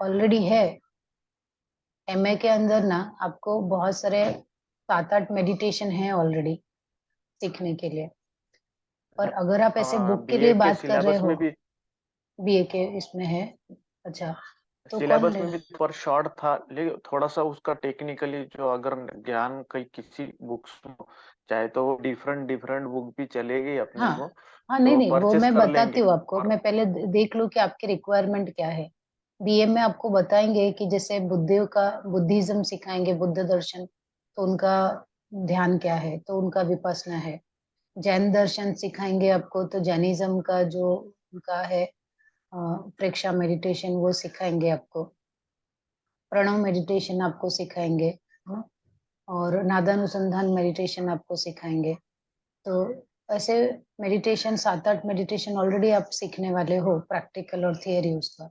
Already है। MA के अंदर ना आपको बहुत सारे 7-8 मेडिटेशन है ऑलरेडी सीखने के लिए। पर अगर आप ऐसे बुक के लिए बीए के बात कर रहे सिलेबस हो, में भी, बीए के इसमें है। अच्छा, तो कौन सिलेबस ले? में भी पर शॉर्ट था, लेकिन थोड़ा सा उसका टेक्निकली जो अगर ज्ञान कई किसी बुक्स में, चाहे तो वो डिफरेंट डिफरेंट बुक भी चलेगी अपने हाँ को, हाँ, नहीं तो नहीं, वो परचेस मैं कर बताती लेंगे। हूँ आपको। और मैं पहले देख लूँ कि आपकी रिक्वायरमेंट क्या है। बीए में आपको बताएंगे कि जैसे बुद्धियों का, बुद्धिज्म सिखाएंगे, बुद्ध दर्शन, तो उनका ध्यान क्या है, तो उनका विपස්සना है। जैन दर्शन सिखाएंगे आपको, तो जैनिज्म का जो उनका है प्रेक्षा मेडिटेशन, वो सिखाएंगे आपको। प्रणव मेडिटेशन आपको सिखाएंगे, हाँ? और नादानुसंधान मेडिटेशन आपको सिखाएंगे। तो ऐसे मेडिटेशन 7-8 मेडिटेशन ऑलरेडी आप सीखने वाले हो, प्रैक्टिकल और थियरी उसका।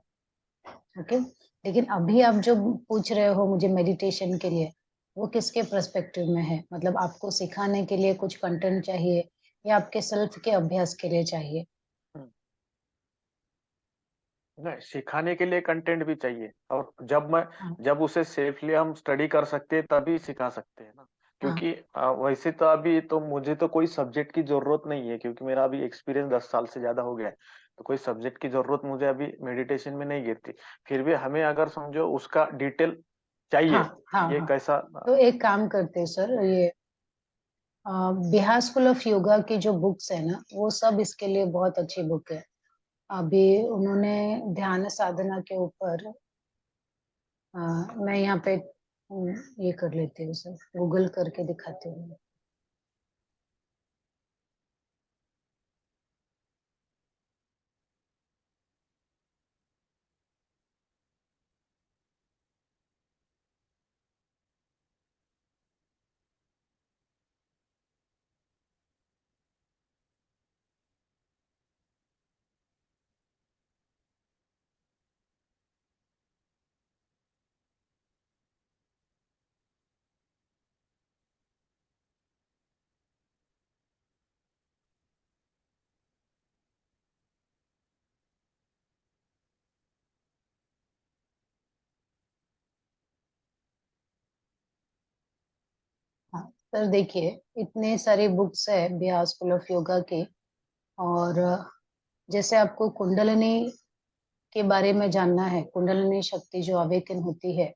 ओके। लेकिन अभी आप जो पूछ रहे हो मुझे मेडिटेशन के लिए, वो किसके पर्सपेक्टिव में है? मतलब आपको सिखाने के लिए कुछ कंटेंट चाहिए, या आपके सेल्फ के अभ्यास के लिए चाहिए? नहीं, सिखाने के लिए कंटेंट भी चाहिए, और हाँ जब उसे सेफली हम स्टडी कर सकते हैं तभी सिखा सकते हैं ना। हाँ क्योंकि वैसे तो अभी तो मुझे तो कोई सब्जेक्ट की जरूरत नहीं है, क्योंकि मेरा अभी एक्सपीरियंस 10 साल से ज्यादा हो गया है। तो कोई सब्जेक्ट की जरूरत मुझे अभी मेडिटेशन में नहीं गिरती। फिर भी हमें अगर समझो उसका डिटेल हाँ चाहिए, हाँ ये हाँ। कैसा। तो एक काम करते हैं सर, ये बिहार स्कूल ऑफ योगा की जो बुक्स है ना, वो सब इसके लिए बहुत अच्छी बुक है। अभी उन्होंने ध्यान साधना के ऊपर, मैं यहाँ पे ये कर लेती हूँ सर, गूगल करके दिखाती हूँ। हाँ सर, देखिए, इतने सारी बुक्स है बिहार स्कूल ऑफ योगा की। और जैसे आपको कुंडलिनी के बारे में जानना है, कुंडलिनी शक्ति जो अवेकन होती है,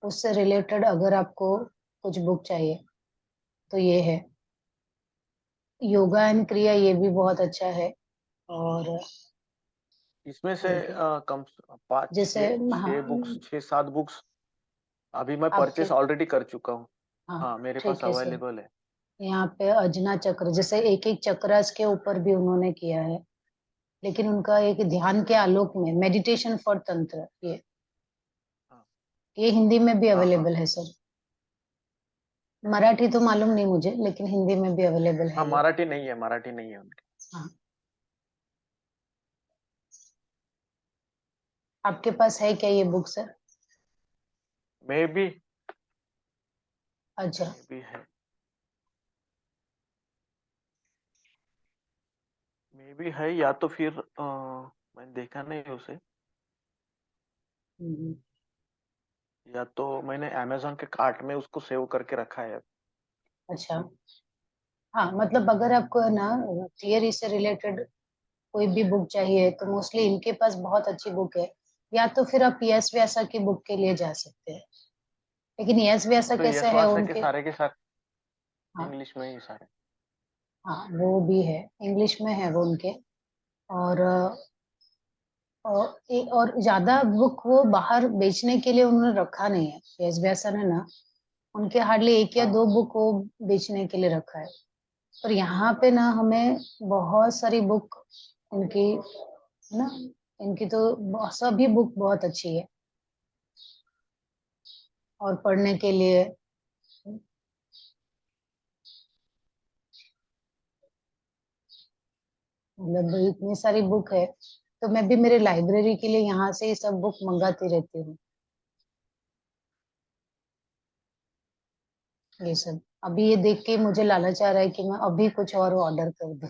उससे रिलेटेड अगर आपको कुछ बुक चाहिए, तो ये है। योगा एंड क्रिया, ये भी बहुत अच्छा है। और इसमें से देखिए, कम 5 जैसे 6 हाँ, बुक्स, 6 7 बुक्स अभी मैं आपके, परचेस ऑलरेडी कर चुका हूँ। हाँ हाँ, मेरे पास ठीक है सर। अवेलेबल है। यहाँ पे अजना चक्र, जैसे एक एक चक्रास के ऊपर भी उन्होंने किया है, लेकिन उनका एक ध्यान के आलोक में, मेडिटेशन फॉर तंत्र, हाँ ये हिंदी में भी हाँ हाँ। अवेलेबल है सर। मराठी तो मालूम नहीं मुझे, लेकिन हिंदी में भी अवेलेबल हाँ, है ये। मराठी नहीं है उनकी। हाँ, आपके पास है क्या ये बुक सर? मे भी, अच्छा। मे भी है, मे भी है, या तो फिर मैंने देखा नहीं उसे, हम्म, या तो मैंने अमेजोन के कार्ट में उसको सेव करके रखा है। अच्छा। हाँ, मतलब अगर आपको है ना थियरी से रिलेटेड कोई भी बुक चाहिए, तो मोस्टली इनके पास बहुत अच्छी बुक है। या तो फिर आप यस व्यासा की बुक के लिए जा सकते हैं। लेकिन यस व्यासा तो कैसे यश है वासा उनके? के सारे हाँ इंग्लिश में ही सारे। हाँ, वो भी है, इंग्लिश में है वो उनके। और और ज्यादा बुक वो बाहर बेचने के लिए उन्होंने रखा नहीं है, यस व्यासा ने ना। उनके हार्डली एक या हाँ दो हाँ। बुक वो बेचने के लिए रखा है। पर यहाँ पे ना हमें बहुत सारी बुक इनकी, है ना, इनकी तो सभी बुक बहुत अच्छी है और पढ़ने के लिए। मतलब इतनी सारी बुक है, तो मैं भी मेरे लाइब्रेरी के लिए यहाँ से ही सब बुक मंगाती रहती हूँ, ये सब। अभी ये देख के मुझे लालच आ रहा है कि मैं अभी कुछ और ऑर्डर कर दूँ।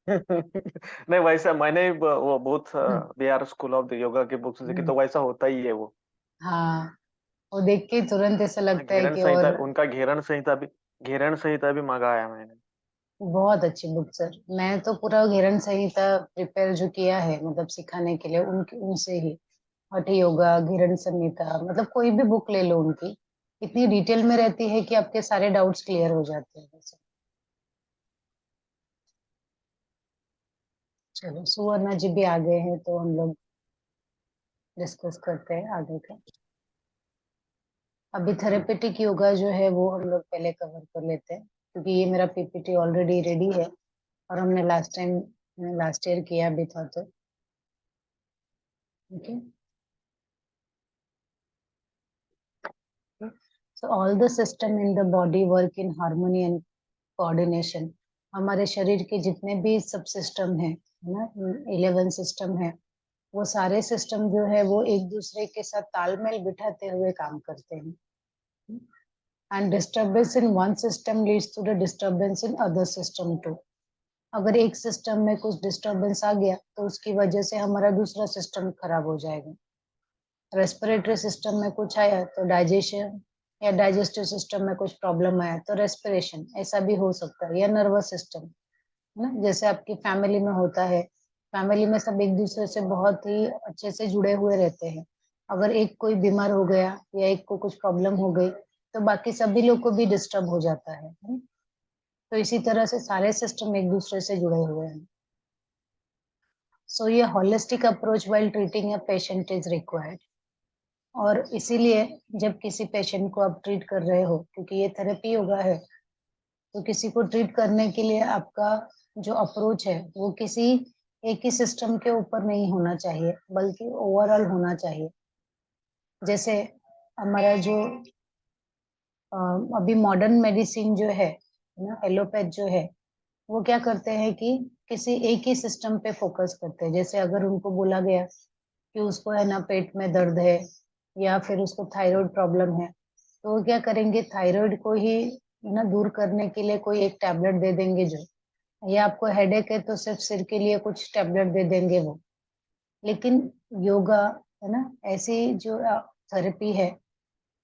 नहीं, वैसा मैंने वो बहुत हम्म, Bihar school of the yoga की बुक्स देखी, हम्म, तो वैसा होता ही है वो। हाँ, वो देख के तुरंत ऐसा लगता है घेरण कि संहिता, और उनका घेरण संहिता भी मंगाया मैंने। बहुत अच्छी बुक सर। मैं तो पूरा घेरन संहिता प्रिपेयर जो किया है मतलब सिखाने के लिए उनकी उनसे ही, हठ योगा, घेरन संहिता, मतलब कोई भी बुक ले लो उनकी, इतनी डिटेल में रहती है कि आपके सारे डाउट्स क्लियर हो जाते हैं वैसे। चलो सुवर्णा जी भी आ गए हैं तो हम लोग डिस्कस करते हैं आगे का। अभी थेरेपेटिक योगा जो है वो हम लोग पहले कवर कर लेते हैं, क्योंकि ये मेरा पीपीटी ऑलरेडी रेडी है और हमने लास्ट ईयर किया भी था तो। Okay, so all the system in the body work in harmony and coordination। हमारे शरीर के जितने भी सब सिस्टम है ना, 11 सिस्टम है, वो सारे सिस्टम जो है वो एक दूसरे के साथ तालमेल बिठाते हुए काम करते हैं। And disturbance in one system leads to the disturbance in other system too. अगर एक सिस्टम में कुछ डिस्टर्बेंस आ गया तो उसकी वजह से हमारा दूसरा सिस्टम खराब हो जाएगा। रेस्पिरेटरी सिस्टम में कुछ आया तो डाइजेशन, या डाइजेस्टिव सिस्टम में कुछ प्रॉब्लम आया तो रेस्पिरेशन, ऐसा भी हो सकता है। या नर्वस सिस्टम है ना, जैसे आपकी फैमिली में होता है, फैमिली में सब एक दूसरे से बहुत ही अच्छे से जुड़े हुए रहते हैं। अगर एक कोई बीमार हो गया या एक को कुछ प्रॉब्लम हो गई तो बाकी सभी लोग को भी डिस्टर्ब हो जाता है ना? तो इसी तरह से सारे सिस्टम एक दूसरे से जुड़े हुए हैं। सो ये holistic approach while treating a patient is required. और इसीलिए जब किसी पेशेंट को आप ट्रीट कर रहे हो, क्योंकि ये थेरेपी योगा है, तो किसी को ट्रीट करने के लिए आपका जो अप्रोच है वो किसी एक ही सिस्टम के ऊपर नहीं होना चाहिए, बल्कि ओवरऑल होना चाहिए। जैसे हमारा जो अभी मॉडर्न मेडिसिन जो है ना, एलोपैथ जो है, वो क्या करते हैं कि किसी एक ही सिस्टम पे फोकस करते हैं। जैसे अगर उनको बोला गया कि उसको है ना पेट में दर्द है या फिर उसको थायराइड प्रॉब्लम है, तो वो क्या करेंगे, थायराइड को ही ना दूर करने के लिए कोई एक टैबलेट दे देंगे जो, या आपको हेडेक है तो सिर्फ सिर के लिए कुछ टैबलेट दे देंगे वो। लेकिन योगा है ना, ऐसी जो थेरेपी है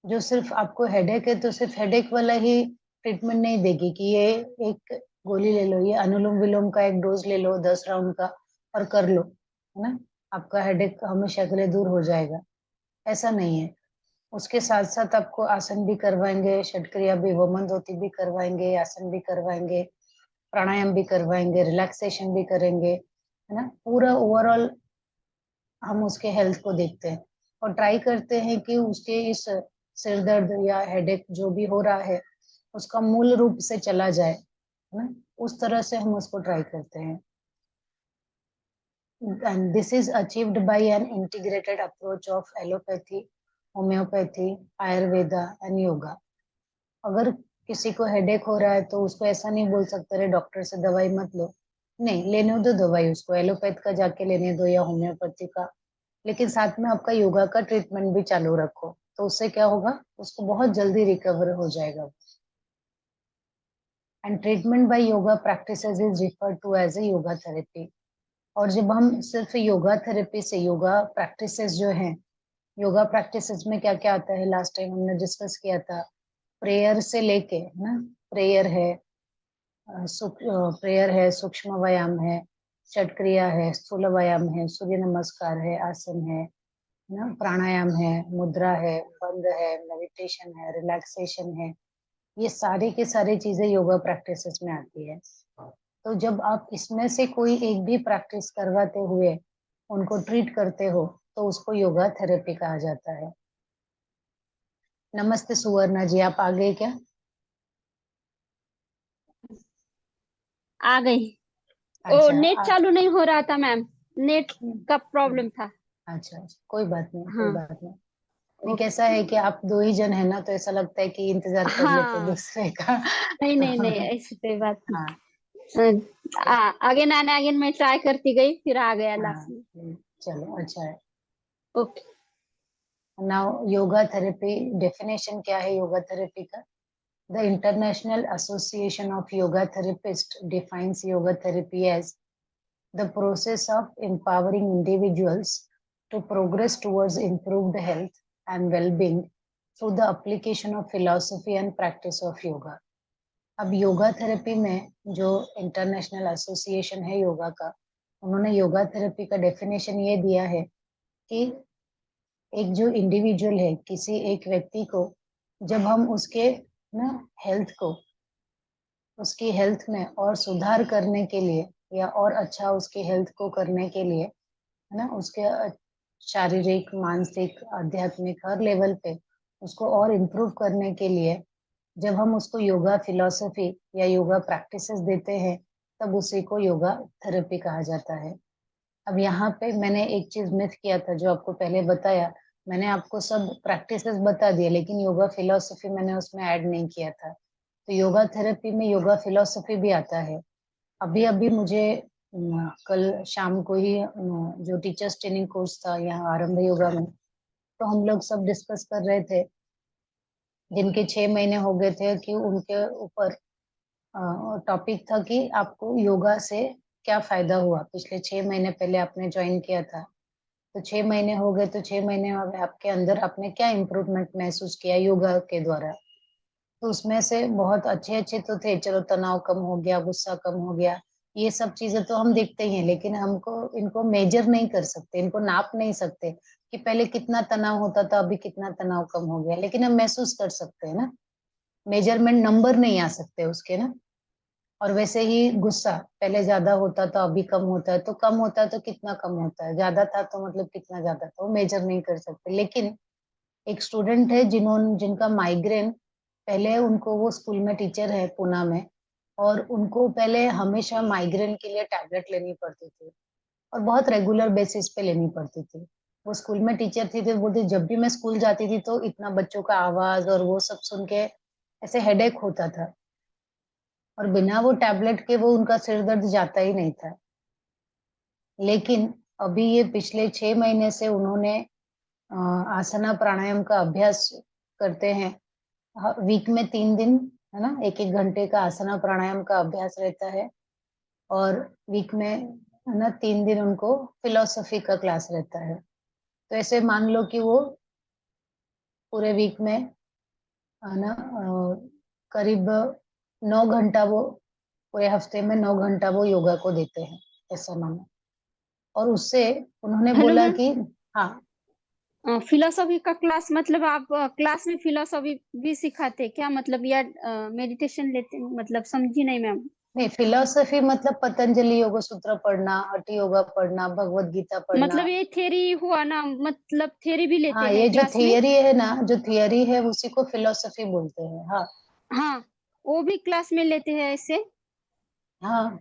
जो सिर्फ आपको हेडेक है तो सिर्फ हेडेक वाला ही ट्रीटमेंट नहीं देगी कि ये एक गोली ले लो, ये अनुलोम विलोम का एक डोज ले लो 10 राउंड का और कर लो, है ना, आपका हेडेक हमेशा के लिए दूर हो जाएगा। ऐसा नहीं है। उसके साथ साथ आपको आसन भी करवाएंगे, षटक्रिया भी, वमन धोती भी करवाएंगे, आसन भी करवाएंगे, प्राणायाम भी करवाएंगे, रिलैक्सेशन भी करेंगे, है ना। पूरा ओवरऑल हम उसके हेल्थ को देखते हैं और ट्राई करते हैं कि उसके इस सिर दर्द या हेडेक जो भी हो रहा है उसका मूल रूप से चला जाए, है ना। उस तरह से हम उसको ट्राई करते हैं। and this is achieved by an integrated approach of allopathy, homeopathy, ayurveda and yoga। अगर किसी को हेडेक हो रहा है तो उसको ऐसा नहीं बोल सकते रे डॉक्टर से दवाई मत लो, नहीं, लेने दो दवाई, उसको एलोपैथ का जाके लेने दो या होम्योपैथी का, लेकिन साथ में आपका योगा का ट्रीटमेंट भी चालू रखो, तो उससे क्या होगा, उसको बहुत जल्दी रिकवर हो जाएगा। And treatment by yoga practices is referred to as a yoga therapy. और जब हम सिर्फ योगा थेरेपी से, योगा प्रैक्टिसेस जो है, योगा प्रैक्टिसेस में क्या क्या आता है, लास्ट टाइम हमने डिस्कस किया था, प्रेयर से लेके ना, प्रेयर है, प्रेयर है, सूक्ष्म व्यायाम है, षटक्रिया है, स्थूल व्यायाम है, सूर्य नमस्कार है, आसन है ना, प्राणायाम है, मुद्रा है, बंद है, मेडिटेशन है, रिलैक्सेशन है, ये सारी की सारी चीजें योगा प्रैक्टिसेस में आती है। तो जब आप इसमें से कोई एक भी प्रैक्टिस करवाते हुए उनको ट्रीट करते हो तो उसको योगा थेरेपी कहा जाता है। नमस्ते सुवर्णा जी, आप आ गए क्या? आ गई। ओ अच्छा नेट चालू नहीं हो रहा था मैम, नेट का प्रॉब्लम था। अच्छा अच्छा, कोई बात नहीं, कोई हाँ। बात नहीं। नहीं, ओके। कैसा है कि आप दो ही जन है ना, तो ऐसा लगता है कि इंतजार कर लेते हाँ। दूसरे का। नहीं नहीं नहीं, ऐसी कोई बात हाँ नहीं। अगेन एंड अगेन मैं ट्राई करती गई, फिर आ गया हाँ, लास्ट में। चलो अच्छा है। Okay. Now yoga therapy definition क्या है योगा थेरेपी का? The International Association of Yoga Therapists defines yoga therapy as the process of empowering individuals to progress towards improved health and well-being through the application of philosophy and practice of yoga. अब yoga therapy में जो international association है योगा का, उन्होंने yoga therapy का definition ये दिया है कि एक जो इंडिविजुअल है, किसी एक व्यक्ति को जब हम उसके ना हेल्थ को, उसकी हेल्थ में और सुधार करने के लिए या और अच्छा उसकी हेल्थ को करने के लिए, है ना, उसके शारीरिक, मानसिक, आध्यात्मिक हर लेवल पे उसको और इम्प्रूव करने के लिए जब हम उसको योगा फिलॉसफी या योगा प्रैक्टिसेस देते हैं, तब उसी को योगा थेरेपी कहा जाता है। अब यहाँ पे मैंने एक चीज मिस किया था जो आपको पहले बताया, मैंने आपको सब प्रैक्टिसेस बता दिए, लेकिन योगा फिलॉसफी मैंने उसमें ऐड नहीं किया था। तो योगा थेरेपी में योगा फिलॉसफी भी आता है। अभी अभी मुझे कल शाम को ही जो टीचर्स ट्रेनिंग कोर्स था यहाँ आरंभ योगा में, तो हम लोग सब डिस्कस कर रहे थे, जिनके 6 महीने हो गए थे, कि उनके ऊपर टॉपिक था कि आपको योगा से क्या फायदा हुआ। पिछले 6 महीने पहले आपने ज्वाइन किया था, तो 6 महीने हो गए, तो 6 महीने में आपके अंदर आपने क्या इम्प्रूवमेंट महसूस किया योगा के द्वारा। तो उसमें से बहुत अच्छे अच्छे तो थे, चलो तनाव कम हो गया, गुस्सा कम हो गया, ये सब चीजें तो हम देखते ही हैं, लेकिन हमको इनको मेजर नहीं कर सकते, इनको नाप नहीं सकते कि पहले कितना तनाव होता था, अभी कितना तनाव कम हो गया, लेकिन हम महसूस कर सकते हैं ना, मेजरमेंट नंबर नहीं आ सकते उसके ना। और वैसे ही गुस्सा पहले ज्यादा होता था, अभी कम होता है, तो कम होता है तो कितना कम होता है, ज्यादा था तो मतलब कितना ज्यादा था, वो मेजर नहीं कर सकते। लेकिन एक स्टूडेंट है जिनका माइग्रेन, पहले उनको, वो स्कूल में टीचर है पूना में, और उनको पहले हमेशा माइग्रेन के लिए टैबलेट लेनी पड़ती थी और बहुत रेगुलर बेसिस पे लेनी पड़ती थी। वो स्कूल में टीचर थी, तो बोलते जब भी मैं स्कूल जाती थी तो इतना बच्चों का आवाज और वो सब सुन के ऐसे हेडेक होता था, और बिना वो टैबलेट के वो उनका सिर दर्द जाता ही नहीं था। लेकिन अभी ये पिछले 6 महीने से उन्होंने आसना प्राणायाम का अभ्यास करते हैं। वीक में 3 दिन, है ना, 1-1 घंटे का आसना प्राणायाम का अभ्यास रहता है, और वीक में, है ना, 3 दिन उनको फिलोसफी का क्लास रहता है। तो ऐसे मान लो कि वो पूरे वीक में, है ना, करीब 9 घंटा वो, पूरे हफ्ते में 9 घंटा वो योगा को देते हैं, ऐसा मानो। और उससे उन्होंने हेलो बोला मैम, कि हाँ, फिलोसॉफी का क्लास मतलब आप क्लास में फिलोसॉफी भी सिखाते क्या, मतलब या मेडिटेशन लेते, मतलब समझी नहीं मैम। नहीं, फिलोसफी मतलब पतंजलि योग सूत्र पढ़ना, हठ योगा पढ़ना, भगवत गीता पढ़ना। मतलब ये थ्योरी हुआ ना, मतलब थ्योरी भी लेते हाँ, हैं ये जो क्लास में। थियरी है ना, जो थियरी है उसी को फिलोसफी बोलते हैं। हाँ हाँ, वो भी क्लास में लेते हैं ऐसे। हाँ,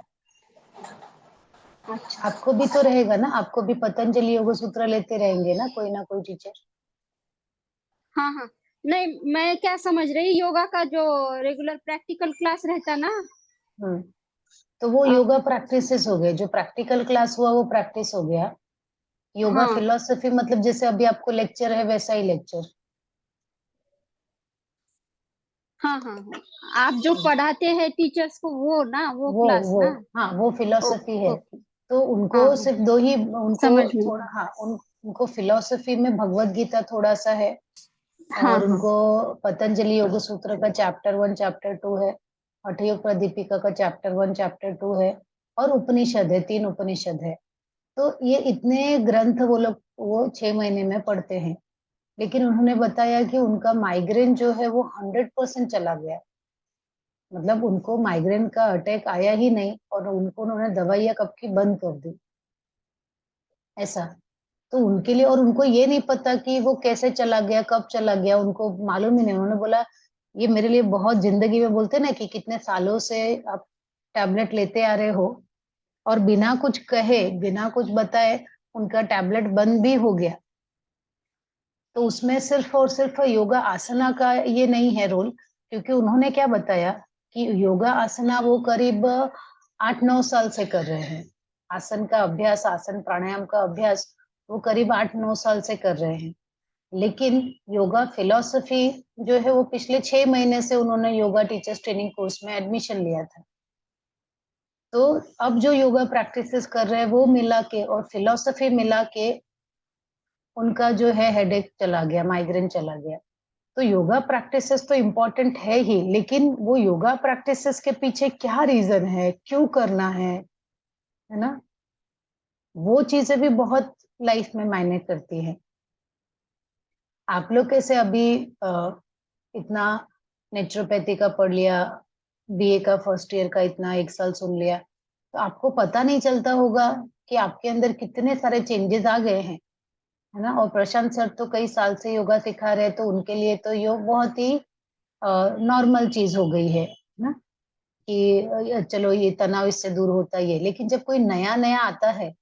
अच्छा। आपको भी तो रहेगा ना, आपको भी पतंजलि योग सूत्र लेते रहेंगे ना कोई टीचर। हाँ हाँ, नहीं मैं क्या समझ रही, योगा का जो रेगुलर प्रैक्टिकल क्लास रहता ना। हम्म, तो वो आ, योगा प्रैक्टिसेस हो गए, जो प्रैक्टिकल क्लास हुआ वो प्रैक्टिस हो गया। योगा हाँ फिलोसफी मतलब जैसे अभी आपको लेक्चर है वैसा ही लेक्चर। हाँ हाँ हाँ, आप जो पढ़ाते हैं टीचर्स को वो ना, वो क्लास वो ना। हाँ, वो ओ, फिलोसफी है। ओ, तो हाँ उनको हाँ, सिर्फ दो ही, उनको समझ में। थोड़ा, हाँ, उनको फिलोसफी में भगवत गीता थोड़ा सा है, हाँ और हाँ उनको पतंजलि योग सूत्र का चैप्टर 1 चैप्टर 2 है, हठ योग प्रदीपिका का चैप्टर 1 चैप्टर 2 है, और उपनिषद है, 3 उपनिषद है। तो ये इतने ग्रंथ वो लोग वो 6 महीने में पढ़ते हैं। लेकिन उन्होंने बताया कि उनका माइग्रेन जो है वो 100% चला गया, मतलब उनको माइग्रेन का अटैक आया ही नहीं, और उन्होंने दवाइयां कब की बंद कर दी, ऐसा। तो उनके लिए, और उनको ये नहीं पता कि वो कैसे चला गया, कब चला गया, उनको मालूम ही नहीं। उन्होंने बोला ये मेरे लिए बहुत, जिंदगी में बोलते ना कि कितने सालों से आप टैबलेट लेते आ रहे हो, और बिना कुछ कहे, बिना कुछ बताए उनका टैबलेट बंद भी हो गया। तो उसमें सिर्फ और सिर्फ योगा आसना का ये नहीं है रोल, क्योंकि उन्होंने क्या बताया कि योगा आसना वो करीब 8-9 साल से कर रहे हैं। आसन का अभ्यास, आसन प्राणायाम का अभ्यास वो करीब 8-9 साल से कर रहे हैं। लेकिन योगा फिलॉसफी जो है वो पिछले 6 महीने से उन्होंने योगा टीचर्स ट्रेनिंग कोर्स में एडमिशन लिया था। तो अब जो योगा प्रैक्टिसेस कर रहे हैं वो मिला के और फिलोसफी मिला के उनका जो है हेडेक चला गया, माइग्रेन चला गया। तो योगा प्रैक्टिसेस तो इम्पोर्टेंट है ही, लेकिन वो योगा प्रैक्टिसेस के पीछे क्या रीजन है, क्यों करना है ना? वो चीजें भी बहुत लाइफ में मायने करती है। आप लोग कैसे अभी इतना नेचुरोपैथी का पढ़ लिया, बीए का फर्स्ट ईयर का इतना 1 साल सुन लिया, तो आपको पता नहीं चलता होगा कि आपके अंदर कितने सारे चेंजेस आ गए हैं, है ना? और प्रशांत सर तो कई साल से योगा सिखा रहे हैं, तो उनके लिए तो योग बहुत ही नॉर्मल चीज हो गई है ना? कि चलो ये तनाव इससे दूर होता ही है। लेकिन जब कोई नया नया आता है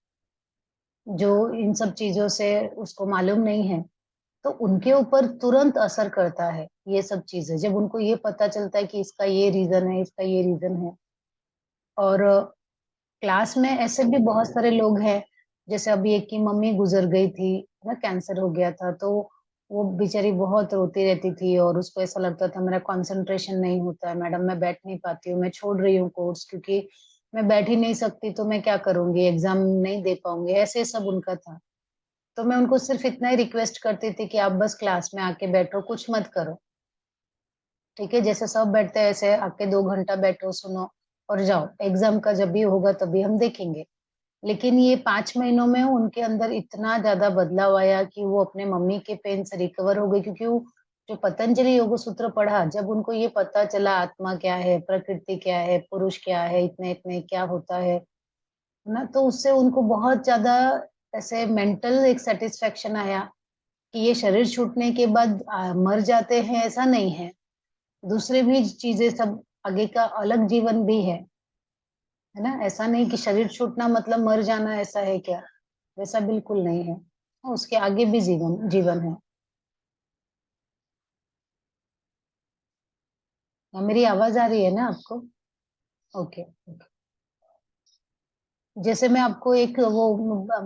जो इन सब चीजों से उसको मालूम नहीं है, तो उनके ऊपर तुरंत असर करता है ये सब चीजें, जब उनको ये पता चलता है कि इसका ये रीजन है, इसका ये रीजन है। और क्लास में ऐसे भी बहुत सारे लोग हैं, जैसे अभी एक की मम्मी गुजर गई थी ना, कैंसर हो गया था, तो वो बेचारी बहुत रोती रहती थी और उसको ऐसा लगता था मेरा कंसंट्रेशन नहीं होता है मैडम, मैं बैठ नहीं पाती हूँ, मैं छोड़ रही हूँ कोर्स क्योंकि मैं बैठ ही नहीं सकती, तो मैं क्या करूंगी, एग्जाम नहीं दे पाऊंगी, ऐसे सब उनका था। तो मैं उनको सिर्फ इतना ही रिक्वेस्ट करती थी कि आप बस क्लास में आके बैठो, कुछ मत करो, ठीक है? जैसे सब बैठते हैं ऐसे आके 2 घंटा बैठो, सुनो और जाओ, एग्जाम का जब भी होगा तभी हम देखेंगे। लेकिन ये 5 महीनों में उनके अंदर इतना ज्यादा बदलाव आया कि वो अपने मम्मी के पेन से रिकवर हो गई, क्योंकि वो जो पतंजलि योग सूत्र पढ़ा, जब उनको ये पता चला आत्मा क्या है, प्रकृति क्या है, पुरुष क्या है, इतने इतने क्या होता है ना, तो उससे उनको बहुत ज्यादा ऐसे मेंटल एक सेटिस्फेक्शन आया कि ये शरीर छूटने के बाद मर जाते हैं ऐसा नहीं है, दूसरे भी चीजें सब आगे का अलग जीवन भी है ना? ऐसा नहीं कि शरीर छूटना मतलब मर जाना, ऐसा है क्या? वैसा बिल्कुल नहीं है, उसके आगे भी जीवन जीवन है। मेरी आवाज आ रही है ना आपको? Okay okay. जैसे मैं आपको एक वो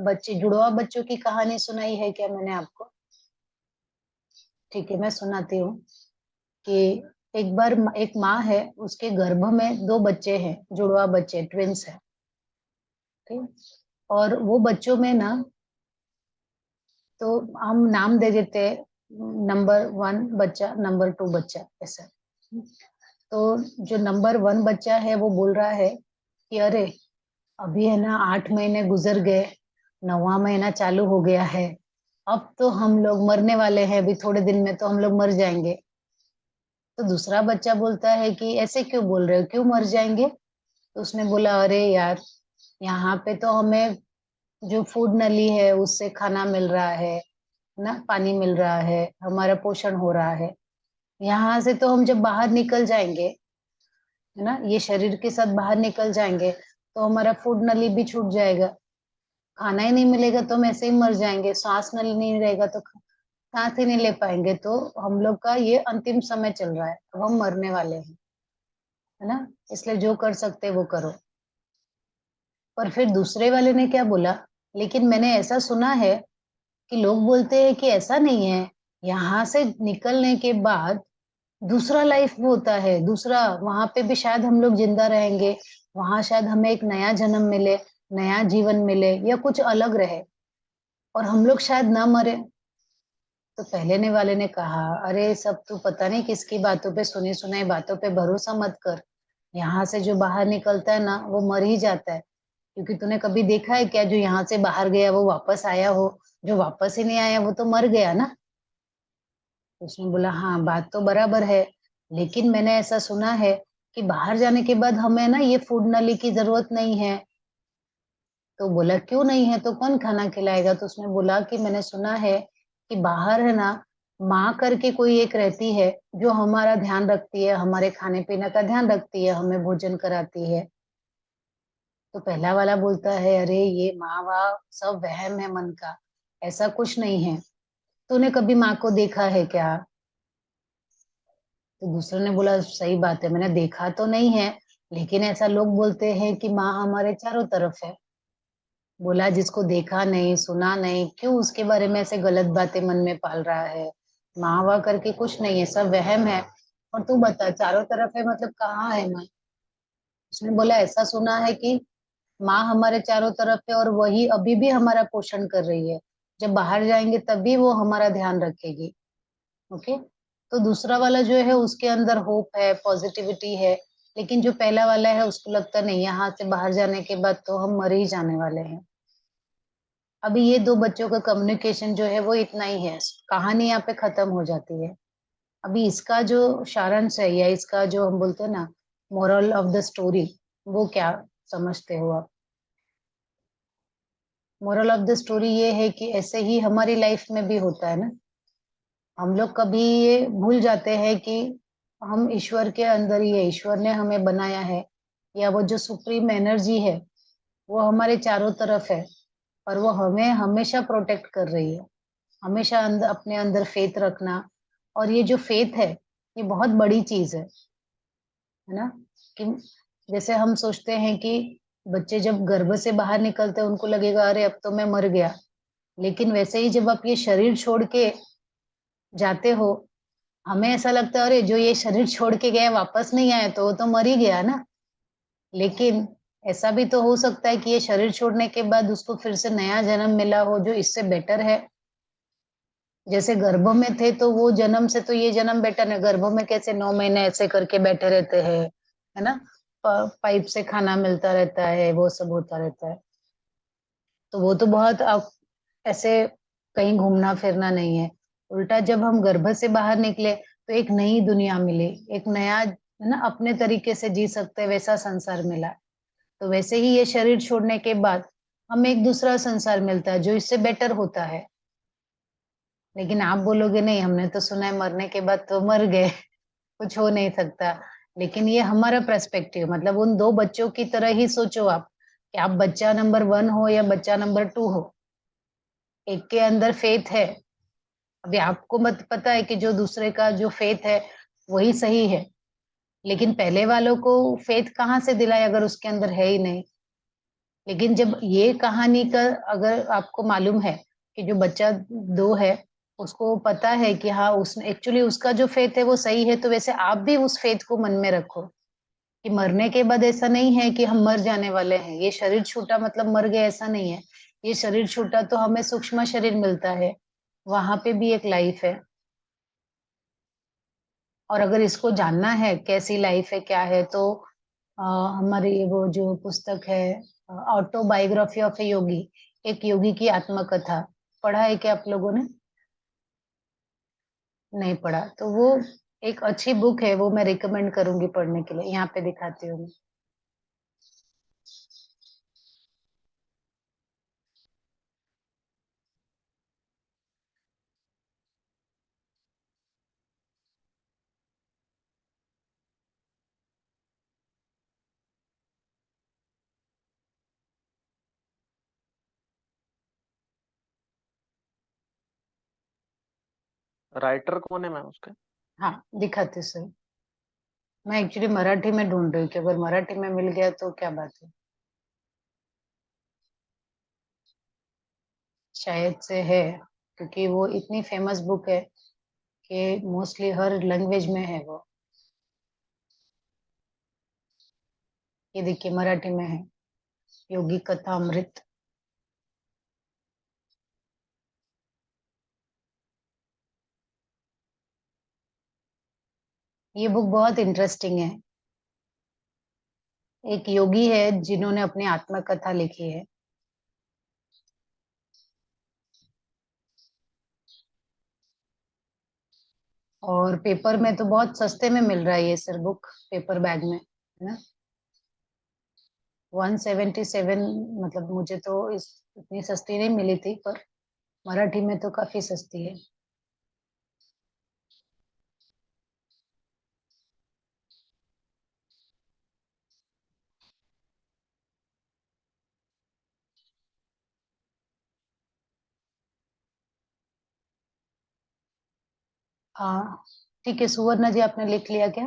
बच्चे जुड़वा बच्चों की कहानी सुनाई है क्या मैंने आपको? ठीक है, मैं सुनाती हूँ कि एक बार एक माँ है, उसके गर्भ में 2 बच्चे हैं, जुड़वा बच्चे, ट्विंस है, ठीक? और वो बच्चों में ना, तो हम नाम दे देते हैं नंबर 1 बच्चा, नंबर 2 बच्चा, ऐसा। तो जो नंबर 1 बच्चा है वो बोल रहा है कि अरे अभी है ना 8 महीने गुजर गए, 9वां महीना चालू हो गया है, अब तो हम लोग मरने वाले हैं, अभी थोड़े दिन में तो हम लोग मर जाएंगे। तो दूसरा बच्चा बोलता है कि ऐसे क्यों बोल रहे हो, क्यों मर जाएंगे? तो उसने बोला अरे यार, यहाँ पे तो हमें जो फूड नली है उससे खाना मिल रहा है ना, पानी मिल रहा है, हमारा पोषण हो रहा है। यहाँ से तो हम जब बाहर निकल जाएंगे, है ना, ये शरीर के साथ बाहर निकल जाएंगे, तो हमारा फूड नली भी छूट जाएगा, खाना ही नहीं मिलेगा तो हम ऐसे ही मर जाएंगे, सांस नली नहीं रहेगा तो सांस ही नहीं ले पाएंगे, तो हम लोग का ये अंतिम समय चल रहा है, अब हम मरने वाले हैं, है ना? इसलिए जो कर सकते वो करो। पर फिर दूसरे वाले ने क्या बोला, लेकिन मैंने ऐसा सुना है कि लोग बोलते हैं कि ऐसा नहीं है, यहाँ से निकलने के बाद दूसरा लाइफ भी होता है, दूसरा, वहां पे भी शायद हम लोग जिंदा रहेंगे, वहां शायद हमें एक नया जन्म मिले, नया जीवन मिले या कुछ अलग रहे, और हम लोग शायद ना मरे। तो पहले ने वाले ने कहा अरे सब तू पता नहीं किसकी बातों पे, सुनी सुनाई बातों पे भरोसा मत कर, यहाँ से जो बाहर निकलता है ना वो मर ही जाता है, क्योंकि तूने कभी देखा है क्या जो यहाँ से बाहर गया वो वापस आया हो? जो वापस ही नहीं आया वो तो मर गया ना। उसने बोला हाँ बात तो बराबर है, लेकिन मैंने ऐसा सुना है कि बाहर जाने के बाद हमें ना ये फूड नली की जरूरत नहीं है। तो बोला क्यों नहीं है, तो कौन खाना खिलाएगा? तो उसने बोला कि मैंने सुना है कि बाहर है ना, माँ करके कोई एक रहती है जो हमारा ध्यान रखती है, हमारे खाने पीने का ध्यान रखती है, हमें भोजन कराती है। तो पहला वाला बोलता है अरे ये माँ वाह सब वहम है मन का, ऐसा कुछ नहीं है, तूने कभी माँ को देखा है क्या? तो दूसरे ने बोला सही बात है, मैंने देखा तो नहीं है, लेकिन ऐसा लोग बोलते हैं कि माँ हमारे चारों तरफ है। बोला जिसको देखा नहीं सुना नहीं, क्यों उसके बारे में ऐसे गलत बातें मन में पाल रहा है? माँ वाह करके कुछ नहीं है, सब वहम है। और तू बता चारों तरफ है मतलब कहाँ है माँ? उसने बोला ऐसा सुना है कि माँ हमारे चारों तरफ है और वही अभी भी हमारा पोषण कर रही है, जब बाहर जाएंगे तब भी वो हमारा ध्यान रखेगी। ओके। तो दूसरा वाला जो है उसके अंदर होप है, पॉजिटिविटी है, लेकिन जो पहला वाला है उसको लगता नहीं यहाँ से बाहर जाने के बाद तो हम मर ही जाने वाले हैं। अभी ये दो बच्चों का कम्युनिकेशन जो है वो इतना ही है, कहानी यहाँ पे खत्म हो जाती है। अभी इसका जो सारांश है या इसका जो हम बोलते हैं ना मोरल ऑफ द स्टोरी, वो क्या समझते हो आप? मोरल ऑफ द स्टोरी ये है कि ऐसे ही हमारी लाइफ में भी होता है ना, हम लोग कभी ये भूल जाते हैं कि हम ईश्वर के अंदर ही है, ईश्वर ने हमें बनाया है, या वो जो सुप्रीम एनर्जी है वो हमारे चारों तरफ है और वो हमें हमेशा प्रोटेक्ट कर रही है। हमेशा अंदर अपने अंदर फेथ रखना, और ये जो फेथ है ये बहुत बड़ी चीज है ना। कि जैसे हम सोचते हैं कि बच्चे जब गर्भ से बाहर निकलते हैं उनको लगेगा अरे अब तो मैं मर गया, लेकिन वैसे ही जब आप ये शरीर छोड़ के जाते हो, हमें ऐसा लगता है अरे जो ये शरीर छोड़ के गया वापस नहीं आया तो वो तो मर ही गया ना। लेकिन ऐसा भी तो हो सकता है कि ये शरीर छोड़ने के बाद उसको फिर से नया जन्म मिला हो जो इससे बेटर है। जैसे गर्भ में थे तो वो जन्म से तो ये जन्म बेटर है, गर्भ में कैसे 9 महीने ऐसे करके बैठे रहते हैं, है ना, पाइप से खाना मिलता रहता है, वो सब होता रहता है। तो वो तो बहुत अब ऐसे कहीं घूमना फिरना नहीं है। उल्टा जब हम गर्भ से बाहर निकले तो एक नई दुनिया मिली, एक नया, है ना, अपने तरीके से जी सकते हैं वैसा संसार मिला। तो वैसे ही ये शरीर छोड़ने के बाद हमें एक दूसरा संसार मिलता है जो इससे बेटर होता है। लेकिन आप बोलोगे नहीं हमने तो सुना है मरने के बाद तो मर गए, कुछ हो नहीं सकता। लेकिन ये हमारा पर्सपेक्टिव, मतलब उन दो बच्चों की तरह ही सोचो आप, कि आप बच्चा नंबर 1 हो या बच्चा नंबर 2 हो, एक के अंदर फेथ है। अभी आपको मत पता है कि जो दूसरे का जो फेथ है वही सही है, लेकिन पहले वालों को फेथ कहाँ से दिलाए अगर उसके अंदर है ही नहीं। लेकिन जब ये कहानी का अगर आपको मालूम है कि जो बच्चा 2 है उसको पता है कि हाँ उसने एक्चुअली उसका जो फेथ है वो सही है, तो वैसे आप भी उस फेथ को मन में रखो कि मरने के बाद ऐसा नहीं है कि हम मर जाने वाले हैं, ये शरीर छूटा मतलब मर गए ऐसा नहीं है। ये शरीर छूटा तो हमें सूक्ष्म शरीर मिलता है, वहां पे भी एक लाइफ है। और अगर इसको जानना है कैसी लाइफ है क्या है तो हमारी वो जो पुस्तक है ऑटोबायोग्राफी ऑफ ए योगी, एक योगी की आत्मकथा, पढ़ा है क्या आप लोगों ने? नहीं पढ़ा तो वो एक अच्छी बुक है, वो मैं रिकमेंड करूंगी पढ़ने के लिए। यहाँ पे दिखाती हूँ मैं। राइटर कौन है मैम उसके? हाँ दिखाती सर, मैं एक्चुअली मराठी में ढूंढ रही हूँ कि अगर मराठी में मिल गया तो क्या बात है, शायद से है, क्योंकि वो इतनी फेमस बुक है कि मोस्टली हर लैंग्वेज में है वो। ये देखिए मराठी में है, योगी कथा अमृत। ये बुक बहुत इंटरेस्टिंग है। एक योगी है जिन्होंने अपनी आत्मकथा लिखी है। और पेपर में तो बहुत सस्ते में मिल रहा है ये सर बुक, पेपर बैग में, है ना। 177, मतलब मुझे तो इस इतनी सस्ती नहीं मिली थी, पर मराठी में तो काफी सस्ती है। हाँ ठीक है सुवर्णा जी, आपने लिख लिया क्या?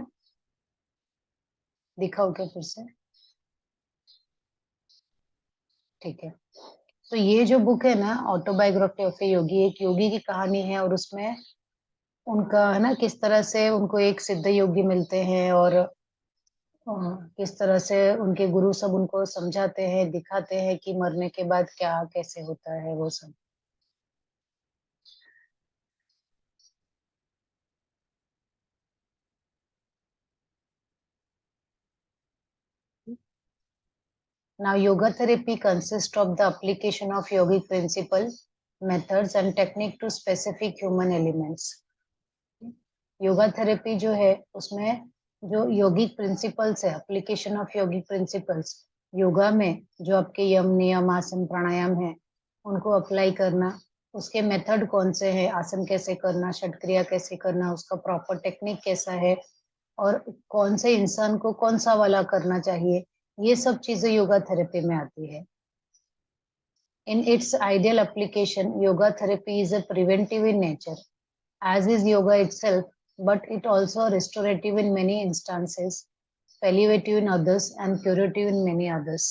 दिखाओ क्या फिर से? ठीक है। तो ये जो बुक है ना ऑटोबायोग्राफी ऑफ ए योगी, एक योगी की कहानी है, और उसमें उनका है ना किस तरह से उनको एक सिद्ध योगी मिलते हैं और किस तरह से उनके गुरु सब उनको समझाते हैं, दिखाते हैं कि मरने के बाद क्या कैसे होता है वो सब। Now, yoga therapy consists of the application of yogic principle, methods and technique to specific human elements. Yoga therapy जो है उसमें जो योगिक प्रिंसिपल्स है, application of yogic principles, yoga में जो आपके यम नियम आसन प्राणायाम है उनको अप्लाई करना, उसके मेथड कौन से हैं, आसन कैसे करना, षटक्रिया कैसे करना, उसका प्रॉपर टेक्निक कैसा है और कौन से इंसान को कौन सा वाला करना चाहिए, ये सब चीजें योगा थेरेपी में आती है। In its ideal application, yoga therapy is a preventive in nature, as is yoga itself, but it also restorative in many instances, palliative in others, and curative in many others.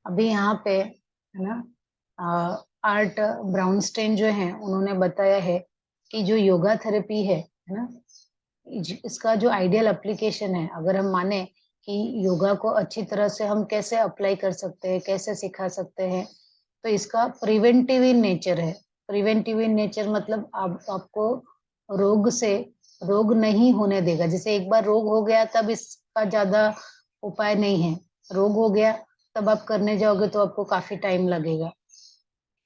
अभी यहाँ पे है ना, art ब्राउनस्टेन जो है उन्होंने बताया है कि जो योगा थेरेपी है ना, इसका जो आइडियल एप्लीकेशन है, अगर हम माने कि योगा को अच्छी तरह से हम कैसे अप्लाई कर सकते हैं, कैसे सिखा सकते हैं, तो इसका प्रिवेंटिव इन नेचर है। प्रिवेंटिव इन नेचर मतलब आपको रोग नहीं होने देगा। जैसे एक बार रोग हो गया तब इसका ज्यादा उपाय नहीं है, रोग हो गया तब आप करने जाओगे तो आपको काफी टाइम लगेगा,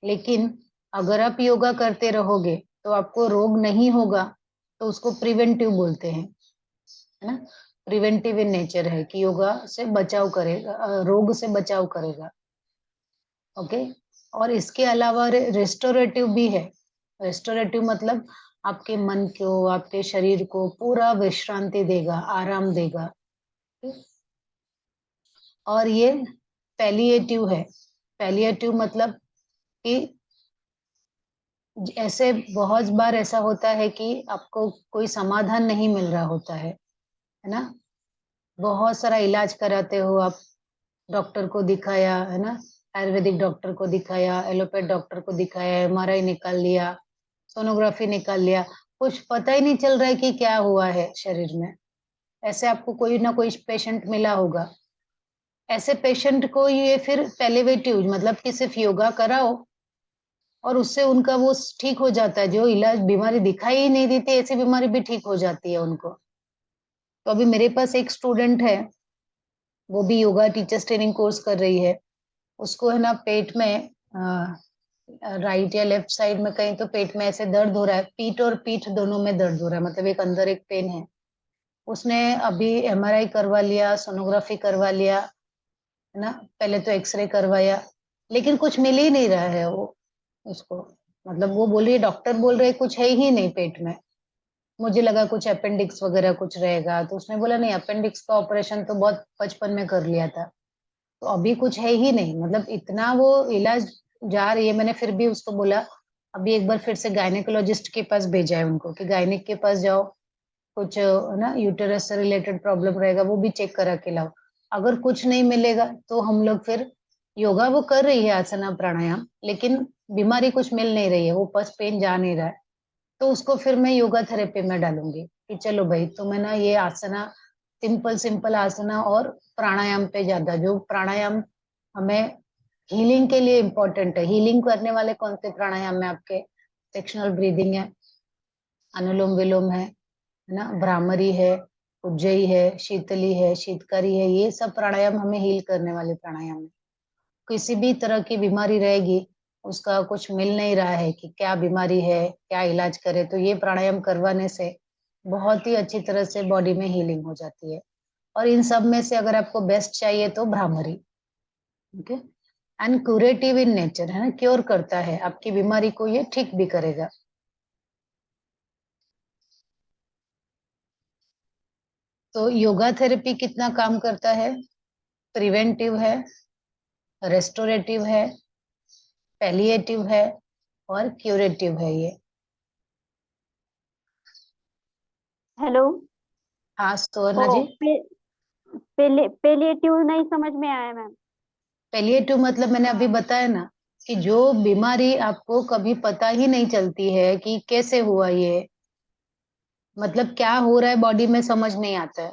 लेकिन अगर आप योगा करते रहोगे तो आपको रोग नहीं होगा, तो उसको प्रिवेंटिव बोलते हैं, है ना। प्रिवेंटिव इन नेचर है कि योगा से बचाव करेगा, रोग से बचाव करेगा। ओके, और इसके अलावा रेस्टोरेटिव भी है। रेस्टोरेटिव मतलब आपके मन को, आपके शरीर को पूरा विश्रांति देगा, आराम देगा। और ये पैलिएटिव है। पैलिएटिव मतलब कि ऐसे बहुत बार ऐसा होता है कि आपको कोई समाधान नहीं मिल रहा होता है ना। बहुत सारा इलाज कराते हो आप, डॉक्टर को दिखाया है ना, आयुर्वेदिक डॉक्टर को दिखाया, एलोपैथ डॉक्टर को दिखाया, एमआरआई निकाल लिया, सोनोग्राफी निकाल लिया, कुछ पता ही नहीं चल रहा है कि क्या हुआ है शरीर में। ऐसे आपको कोई ना कोई पेशेंट मिला होगा। ऐसे पेशेंट को ये फिर पैलिएटिव मतलब कि सिर्फ योगा कराओ और उससे उनका वो ठीक हो जाता है। जो इलाज बीमारी दिखाई ही नहीं देती, ऐसी बीमारी भी ठीक हो जाती है उनको। तो अभी मेरे पास एक स्टूडेंट है, वो भी योगा टीचर्स ट्रेनिंग कोर्स कर रही है। उसको है ना पेट में राइट या लेफ्ट साइड में कहीं तो पेट में ऐसे दर्द हो रहा है, पीठ और पीठ दोनों में दर्द हो रहा है, मतलब एक अंदर एक पेन है। उसने अभी एमआरआई करवा लिया, सोनोग्राफी करवा लिया है ना, पहले तो एक्सरे करवाया, लेकिन कुछ मिल ही नहीं रहा है वो उसको। मतलब वो बोल रही है, डॉक्टर बोल रहे कुछ है ही नहीं पेट में। मुझे लगा कुछ अपेंडिक्स वगैरह कुछ रहेगा, तो उसने बोला नहीं, अपेंडिक्स का ऑपरेशन तो बहुत बचपन में कर लिया था, तो अभी कुछ है ही नहीं। मतलब इतना वो इलाज जा रही है। मैंने फिर भी उसको बोला अभी एक बार फिर से गायनेकोलॉजिस्ट के पास भेजा है उनको कि गायनिक के पास जाओ, कुछ ना यूटेरस से रिलेटेड प्रॉब्लम रहेगा वो भी चेक करा के लाओ। अगर कुछ नहीं मिलेगा तो हम लोग फिर योगा वो कर रही है आसना प्राणायाम, लेकिन बीमारी कुछ मिल नहीं रही है, वो पस पेन जा नहीं रहा है, तो उसको फिर मैं योगा थेरेपी में डालूंगी कि चलो भाई तुम्हें ना ये आसना, सिंपल सिंपल आसना और प्राणायाम पे ज्यादा, जो प्राणायाम हमें हीलिंग के लिए इम्पोर्टेंट है। हीलिंग करने वाले कौन से प्राणायाम में आपके सेक्शनल ब्रीदिंग है, अनुलोम विलोम है ना, भ्रामरी है, उज्जयी है, शीतली है, शीतकारी है, ये सब प्राणायाम हमें हील करने वाले प्राणायाम है। किसी भी तरह की बीमारी रहेगी, उसका कुछ मिल नहीं रहा है कि क्या बीमारी है, क्या इलाज करे, तो ये प्राणायाम करवाने से बहुत ही अच्छी तरह से बॉडी में हीलिंग हो जाती है। और इन सब में से अगर आपको बेस्ट चाहिए तो bhramari. Okay, and curative in nature है ना, क्योर करता है आपकी बीमारी को, ये ठीक भी करेगा। तो योगा थेरेपी कितना काम करता है? प्रिवेंटिव है, रेस्टोरेटिव है, पैलिएटिव है और क्यूरेटिव है ये। हेलो। हाँ सुवर्णा जी। पेलिएटिव नहीं समझ में आया मैम। पैलिएटिव मतलब मैंने अभी बताया ना कि जो बीमारी आपको कभी पता ही नहीं चलती है कि कैसे हुआ ये, मतलब क्या हो रहा है बॉडी में समझ नहीं आता है,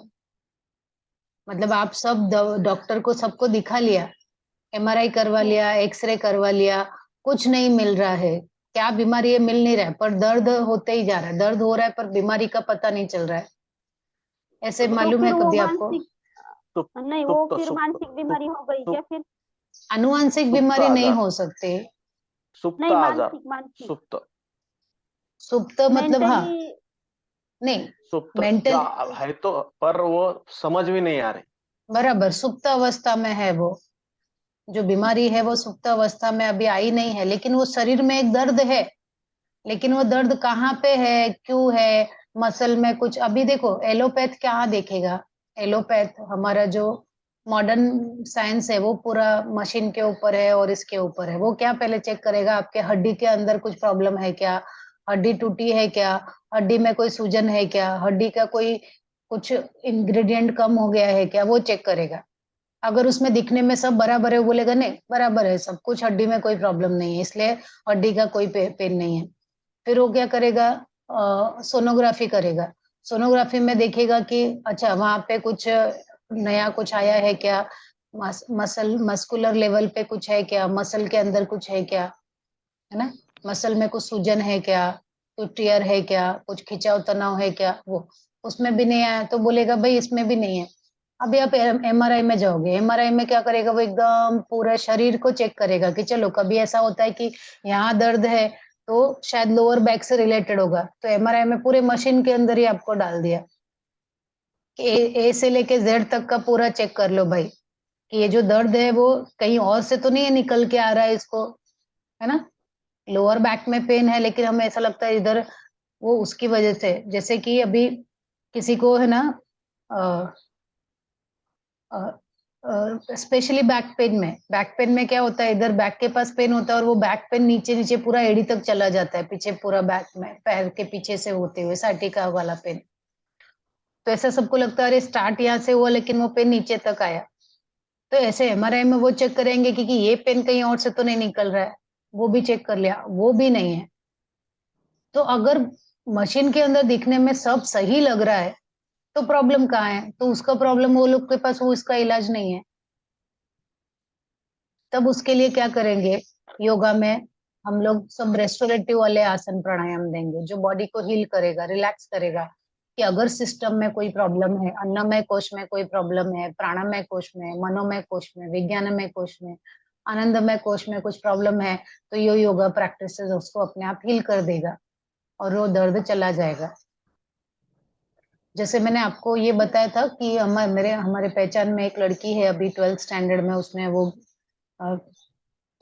मतलब आप सब डॉक्टर को सबको दिखा लिया, MRI करवा Yes. लिया, एक्सरे करवा लिया, कुछ नहीं मिल रहा है, क्या बीमारी है मिल नहीं रहा है, पर दर्द होते ही जा रहा है, दर्द हो रहा है पर बीमारी का पता नहीं चल रहा है। ऐसे तो मालूम फिर है वो कभी आपको? मानसिक सुप नहीं, वो सुप्त फिर सुप्त मानसिक बीमारी हो गई क्या सुप्त फिर? आनुवांशिक सुप्त बीमारी नहीं आजार, हो सकती। सुप्त नहीं, आजार, मानसिक मानसिक सुप्त सुप्त मतलब हाँ, मेंटली। नहीं, सुप्त मेंटल है तो, पर वो समझ में नहीं आ रही। बराबर सुप्त अवस्था में है वो, जो बीमारी है वो सुप्त अवस्था में अभी आई नहीं है, लेकिन वो शरीर में एक दर्द है, लेकिन वो दर्द कहाँ पे है, क्यों है, मसल में कुछ। अभी देखो एलोपैथ क्या देखेगा, एलोपैथ हमारा जो मॉडर्न साइंस है वो पूरा मशीन के ऊपर है और इसके ऊपर है। वो क्या पहले चेक करेगा, आपके हड्डी के अंदर कुछ प्रॉब्लम है क्या, हड्डी टूटी है क्या, हड्डी में कोई सूजन है क्या, हड्डी का कोई कुछ इंग्रेडिएंट कम हो गया है क्या, वो चेक करेगा। अगर उसमें दिखने में सब बराबर है, वो बोलेगा नहीं बराबर है सब कुछ, हड्डी में कोई प्रॉब्लम नहीं है, इसलिए हड्डी का कोई पेन नहीं है। फिर वो क्या करेगा, सोनोग्राफी करेगा। सोनोग्राफी में देखेगा कि अच्छा वहां पे कुछ नया कुछ आया है क्या, मस्कुलर लेवल पे कुछ है क्या, मसल के अंदर कुछ है क्या, है ना, मसल में कुछ सूजन है क्या, कुछ टीयर है क्या, कुछ खिंचाव तनाव है क्या, वो उसमें भी नहीं आया तो बोलेगा भाई इसमें भी नहीं है। अभी आप MRI में जाओगे, MRI में क्या करेगा, वो एकदम पूरा शरीर को चेक करेगा कि चलो कभी ऐसा होता है कि यहाँ दर्द है तो शायद लोअर बैक से रिलेटेड होगा, तो MRI में पूरे मशीन के अंदर ही आपको डाल दिया कि ए से लेके Z तक का पूरा चेक कर लो भाई, कि ये जो दर्द है वो कहीं और से तो नहीं है निकल के आ रहा है इसको, है ना। लोअर बैक में पेन है लेकिन हमें ऐसा लगता है इधर वो उसकी वजह से, जैसे कि अभी किसी को है ना स्पेशली बैक पेन में क्या होता है, इधर बैक के पास पेन होता है और वो बैक पेन नीचे नीचे पूरा एड़ी तक चला जाता है, पीछे पूरा बैक में पैर के पीछे से होते हुए साइटिका वाला पेन। तो ऐसा सबको लगता है अरे स्टार्ट यहाँ से हुआ लेकिन वो पेन नीचे तक आया। तो ऐसे MRI में वो चेक करेंगे कि ये पेन कहीं और से तो नहीं निकल रहा है, वो भी चेक कर लिया, वो भी नहीं है। तो अगर मशीन के अंदर दिखने में सब सही लग रहा है तो प्रॉब्लम कहाँ है, तो उसका प्रॉब्लम वो लोग के पास वो इसका इलाज नहीं है। तब उसके लिए क्या करेंगे, योगा में हम लोग सब रेस्टोरेटिव वाले आसन प्राणायाम देंगे जो बॉडी को हील करेगा, रिलैक्स करेगा। कि अगर सिस्टम में कोई प्रॉब्लम है, अन्नमय कोश में कोई प्रॉब्लम है, प्राणमय कोश में, मनोमय कोश में, विज्ञानमय कोश में, आनंदमय कोश में कुछ प्रॉब्लम है, तो ये योगा प्रैक्टिस उसको अपने आप हील कर देगा और वो दर्द चला जाएगा। जैसे मैंने आपको ये बताया था कि हमारे पहचान में एक लड़की है अभी 12th स्टैंडर्ड में, उसने वो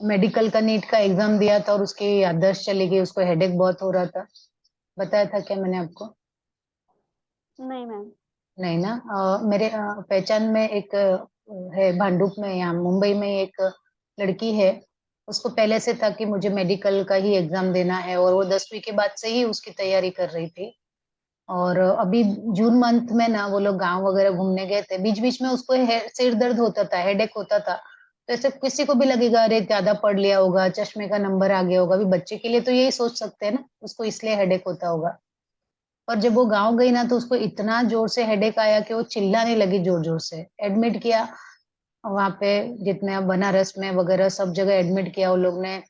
मेडिकल का नीट का एग्जाम दिया था और उसकी याददाश्त चली गई, उसको हेडेक बहुत हो रहा था। बताया था क्या मैंने आपको? नहीं मैम। नहीं ना। मेरे पहचान में एक है भांडुप में, यहाँ मुंबई में एक लड़की है। उसको पहले से था कि मुझे मेडिकल का ही एग्जाम देना है और वो 10वीं के बाद से ही उसकी तैयारी कर रही थी। और अभी जून मंथ में ना वो लोग गांव वगैरह घूमने गए थे, बीच बीच में उसको सिर दर्द होता था, हेडेक होता था। तो ऐसे किसी को भी लगेगा अरे ज्यादा पढ़ लिया होगा, चश्मे का नंबर आ गया होगा, अभी बच्चे के लिए तो यही सोच सकते हैं ना, उसको इसलिए हेडेक होता होगा। पर जब वो गांव गई ना तो उसको इतना जोर से हेडेक आया कि वो चिल्लाने लगी जोर जोर से, एडमिट किया वहां पे, जितने बनारस में वगैरह सब जगह एडमिट किया वो लोग ने।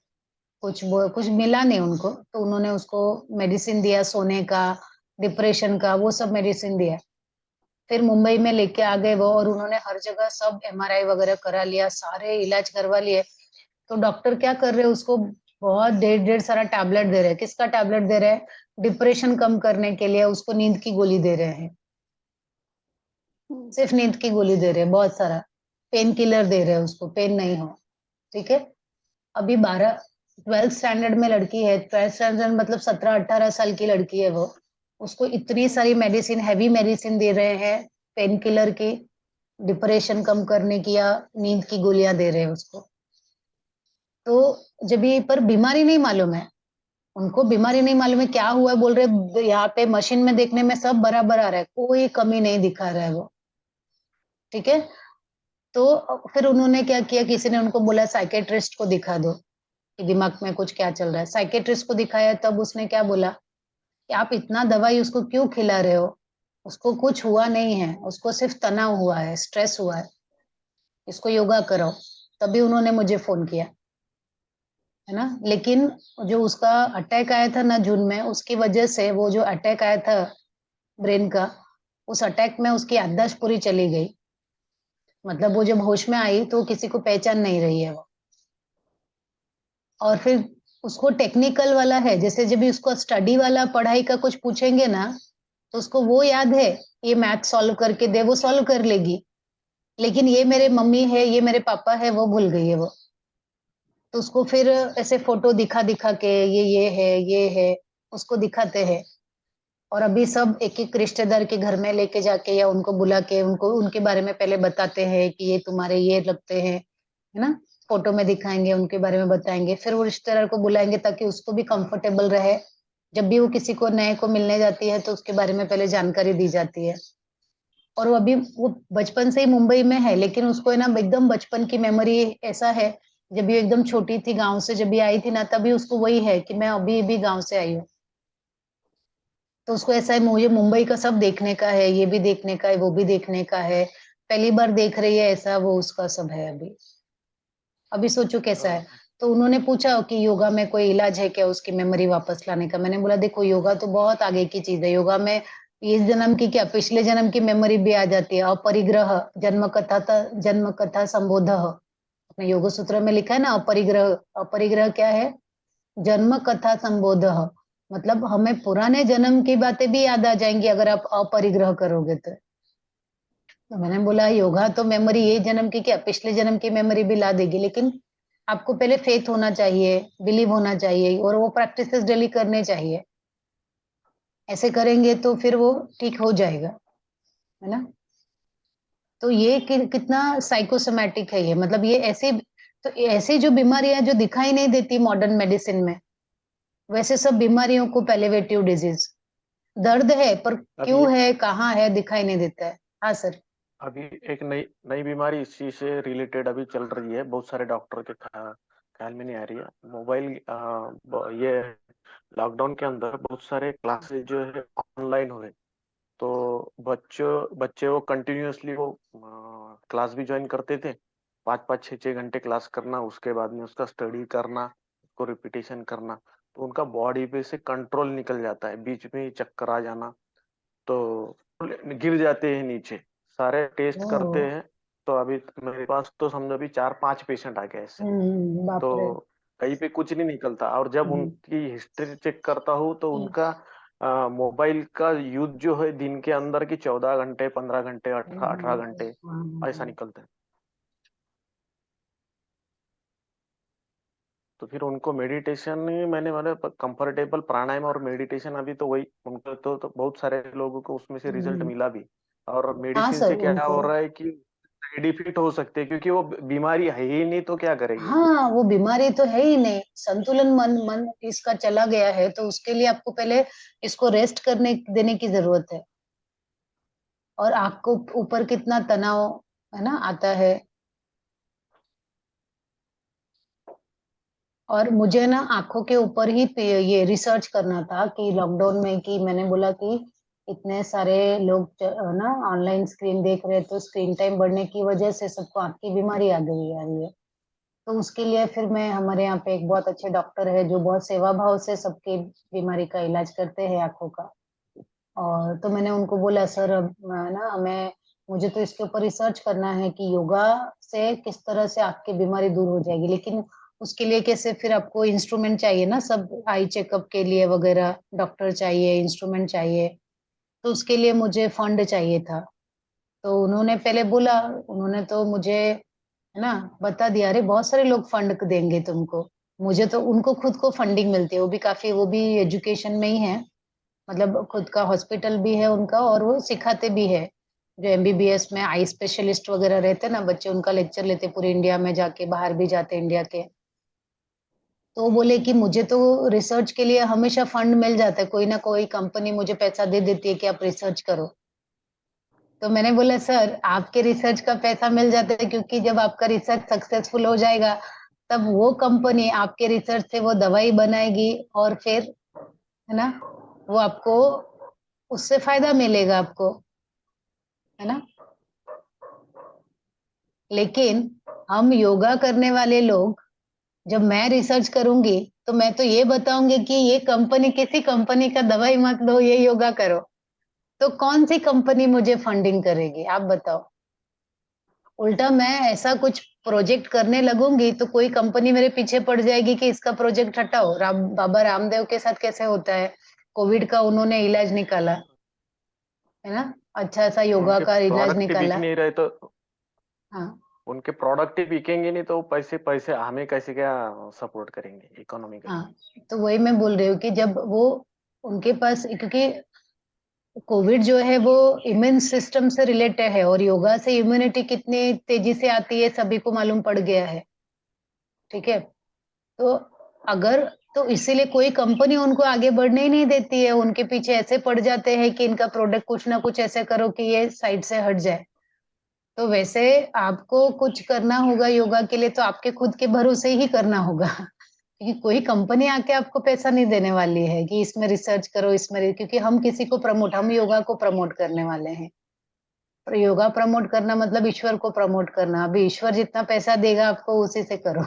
कुछ मिला नहीं उनको, तो उन्होंने उसको मेडिसिन दिया, सोने का, डिप्रेशन का, वो सब मेडिसिन दिया। फिर मुंबई में लेके आ गए वो, और उन्होंने हर जगह सब MRI वगैरह करा लिया, सारे इलाज करवा लिए। तो डॉक्टर क्या कर रहे हैं, उसको बहुत ढेर ढेर सारा टैबलेट दे रहे हैं। किसका टैबलेट दे रहे हैं? डिप्रेशन कम करने के लिए उसको नींद की गोली दे रहे हैं, सिर्फ नींद की गोली दे रहे हैं, बहुत सारा पेन किलर दे रहे हैं उसको, पेन नहीं हो। ठीक है। अभी 12th स्टैंडर्ड में लड़की है, 12th स्टैंडर्ड मतलब 17-18 साल की लड़की है वो। उसको इतनी सारी मेडिसिन, हैवी मेडिसिन दे रहे हैं, पेन किलर की, डिप्रेशन कम करने की, या नींद की गोलियां दे रहे हैं उसको। तो जब ये पर बीमारी नहीं मालूम है उनको, बीमारी नहीं मालूम है क्या हुआ है, बोल रहे यहाँ पे मशीन में देखने में सब बराबर आ रहा है, कोई कमी नहीं दिखा रहा है वो। ठीक है। तो फिर उन्होंने क्या किया, किसी ने उनको बोला साइकेट्रिस्ट को दिखा दो कि दिमाग में कुछ क्या चल रहा है। साइकेट्रिस्ट को दिखाया तब उसने क्या बोला कि आप इतना दवाई उसको क्यों खिला रहे हो, उसको कुछ हुआ नहीं है, उसको सिर्फ तनाव हुआ है, स्ट्रेस हुआ है, इसको योगा करो। तभी उन्होंने मुझे फोन किया, है ना। लेकिन जो उसका अटैक आया था ना जून में, उसकी वजह से वो जो अटैक आया था ब्रेन का, उस अटैक में उसकी याददाश्त पूरी चली गई। मतलब वो जब होश में आई तो किसी को पहचान नहीं रही है वो। और फिर उसको टेक्निकल वाला है, जैसे जब भी उसको स्टडी वाला पढ़ाई का कुछ पूछेंगे ना, तो उसको वो याद है, ये मैथ सॉल्व करके दे, वो सॉल्व कर लेगी। लेकिन ये मेरे मम्मी है, ये मेरे पापा है, वो भूल गई है वो। तो उसको फिर ऐसे फोटो दिखा दिखा के ये है, ये है, उसको दिखाते हैं। और अभी सब एक एक रिश्तेदार के घर में लेके जाके या उनको बुला के उनको उनके बारे में पहले बताते हैं कि ये तुम्हारे ये लगते हैं, है ना। फोटो में दिखाएंगे, उनके बारे में बताएंगे, फिर वो रिश्तेदार को बुलाएंगे ताकि उसको भी कंफर्टेबल रहे। जब भी वो किसी को नए को मिलने जाती है तो उसके बारे में पहले जानकारी दी जाती है। और वो बचपन से ही मुंबई में है, लेकिन उसको है ना एकदम बचपन की मेमोरी ऐसा है। जब ये एकदम छोटी थी, गांव से जब ये आई थी ना, तभी उसको वही है कि मैं अभी भी गांव से आई हूँ। तो उसको ऐसा है, मुझे मुंबई का सब देखने का है, ये भी देखने का है, वो भी देखने का है। पहली बार देख रही है ऐसा, वो उसका सब है अभी। अभी सोचो कैसा है। तो उन्होंने पूछा कि योगा में कोई इलाज है क्या उसकी मेमोरी वापस लाने का। मैंने बोला देखो, योगा तो बहुत आगे की चीज है। योगा में इस जन्म की क्या, पिछले जन्म की मेमोरी भी आ जाती है। अपरिग्रह जन्म कथा संबोध, अपने योग सूत्र में लिखा है ना, अपरिग्रह। अपरिग्रह क्या है? जन्म कथा संबोध। मतलब हमें पुराने जन्म की बातें भी याद आ जाएंगी अगर आप अपरिग्रह करोगे तो मैंने बोला योगा तो मेमोरी ये जन्म की क्या, पिछले जन्म की मेमोरी भी ला देगी। लेकिन आपको पहले फेथ होना चाहिए, बिलीव होना चाहिए, और वो प्रैक्टिसेस डेली करने चाहिए। ऐसे करेंगे तो फिर वो ठीक हो जाएगा, है ना। तो ये कितना साइकोसोमैटिक है ये, मतलब ये ऐसे, तो ऐसी जो बीमारियां जो दिखाई नहीं देती मॉडर्न मेडिसिन में, वैसे सब बीमारियों को पेलेवेटिव डिजीज, दर्द है पर अभी क्यों है, कहाँ है, दिखाई नहीं देता है। हाँ सर। अभी एक नई नई बीमारी इसी से रिलेटेड अभी चल रही है, बहुत सारे डॉक्टर के ख्याल में नहीं आ रही है। मोबाइल ये लॉकडाउन के अंदर बहुत सारे क्लासेस जो है ऑनलाइन हुए। तो बच्चों बच्चे वो कंटिन्यूअसली वो क्लास भी ज्वाइन करते थे, 5-5 6 6 घंटे क्लास करना, उसके बाद में उसका स्टडी करना, उसको रिपीटेशन करना। तो उनका बॉडी पे से कंट्रोल निकल जाता है, बीच में ही चक्कर आ जाना, तो गिर जाते हैं नीचे। सारे टेस्ट करते ओ, हैं, तो अभी मेरे पास तो समझो अभी 4-5 पेशेंट आ गए ऐसे। बाप रे। तो कहीं पे कुछ नहीं निकलता, और जब हम्म, उनकी हिस्ट्री चेक करता हूँ तो हम्म, उनका मोबाइल का यूज जो है दिन के अंदर की 14 घंटे, 15 घंटे, 18 18 घंटे ऐसा निकलता है। तो फिर उनको मेडिटेशन, मैंने मतलब कंफर्टेबल प्राणायाम और मेडिटेशन, अभी तो वही उनको तो बहुत सारे लोगों को उसमें से रिजल्ट हम्म। मिला भी। और हाँ मेडिसिन सर से क्या उनको, हो रहा है कि साइड इफेक्ट हो सकते हैं, क्योंकि वो बीमारी है ही नहीं तो क्या करेगी वो। हाँ वो बीमारी तो है ही नहीं, संतुलन मन मन इसका चला गया है, तो उसके लिए आपको पहले इसको रेस्ट करने देने की जरूरत है। और आपको ऊपर कितना तनाव, है ना, आता है। और मुझे ना आंखों के ऊपर ही ये रिसर्च करना था कि लॉकडाउन में, कि मैंने बोला कि इतने सारे लोग ना ऑनलाइन स्क्रीन देख रहे हैं, तो स्क्रीन टाइम बढ़ने की वजह से सबको आंख की बीमारी आ गई आ रही है। तो उसके लिए फिर मैं, हमारे यहाँ पे एक बहुत अच्छे डॉक्टर है जो बहुत सेवा भाव से सबकी बीमारी का इलाज करते हैं आंखों का। और तो मैंने उनको बोला सर, अब ना हमें, मुझे तो इसके ऊपर रिसर्च करना है कि योगा से किस तरह से आंख की बीमारी दूर हो जाएगी। लेकिन उसके लिए कैसे, फिर आपको इंस्ट्रूमेंट चाहिए ना, सब आई चेकअप के लिए वगैरह, डॉक्टर चाहिए, इंस्ट्रूमेंट चाहिए। तो उसके लिए मुझे फंड चाहिए था। तो उन्होंने पहले बोला, उन्होंने तो मुझे, है ना, बता दिया, अरे बहुत सारे लोग फंड देंगे तुमको। मुझे तो, उनको खुद को फंडिंग मिलती है, वो भी काफी, वो भी एजुकेशन में ही है। मतलब खुद का हॉस्पिटल भी है उनका, और वो सिखाते भी है। जो एमबीबीएस में आई स्पेशलिस्ट वगैरह रहते हैं ना बच्चे, उनका लेक्चर लेते पूरे इंडिया में जाके, बाहर भी जाते इंडिया के। तो वो बोले कि मुझे तो रिसर्च के लिए हमेशा फंड मिल जाता है, कोई ना कोई कंपनी मुझे पैसा दे देती है कि आप रिसर्च करो। तो मैंने बोला सर, आपके रिसर्च का पैसा मिल जाता है क्योंकि जब आपका रिसर्च सक्सेसफुल हो जाएगा, तब वो कंपनी आपके रिसर्च से वो दवाई बनाएगी, और फिर, है ना, वो आपको उससे फायदा मिलेगा आपको, है ना। लेकिन हम योगा करने वाले लोग, जब मैं रिसर्च करूंगी तो मैं तो ये बताऊंगी कि ये कंपनी, किसी कंपनी का दवाई मत लो, ये योगा करो। तो कौन सी कंपनी मुझे फंडिंग करेगी, आप बताओ। उल्टा मैं ऐसा कुछ प्रोजेक्ट करने लगूंगी तो कोई कंपनी मेरे पीछे पड़ जाएगी कि इसका प्रोजेक्ट हटाओ। बाबा रामदेव के साथ कैसे होता है, कोविड का उन्होंने इलाज निकाला, है ना, अच्छा सा योगा उनके का इलाज प्रोडक्ट ही बिक निकाला। नहीं रहे तो, हाँ उनके प्रोडक्ट ही बिकेंगे नहीं तो पैसे पैसे हमें कैसे क्या सपोर्ट करेंगे इकोनॉमिकली। हाँ, तो वही मैं बोल रही हूँ कि जब वो उनके पास, क्योंकि कोविड जो है वो इम्यून सिस्टम से रिलेटेड है, और योगा से इम्यूनिटी कितनी तेजी से आती है सभी को मालूम पड़ गया है, ठीक है। तो अगर, तो इसीलिए कोई कंपनी उनको आगे बढ़ने ही नहीं देती है, उनके पीछे ऐसे पड़ जाते हैं कि इनका प्रोडक्ट कुछ ना कुछ ऐसे करो कि ये साइड से हट जाए। तो वैसे आपको कुछ करना होगा योगा के लिए तो आपके खुद के भरोसे ही करना होगा क्योंकि कोई कंपनी आके आपको पैसा नहीं देने वाली है कि इसमें रिसर्च करो, क्योंकि हम किसी को प्रमोट, हम योगा को प्रमोट करने वाले हैं। और योगा प्रमोट करना मतलब ईश्वर को प्रमोट करना, अभी ईश्वर जितना पैसा देगा आपको उसी से करो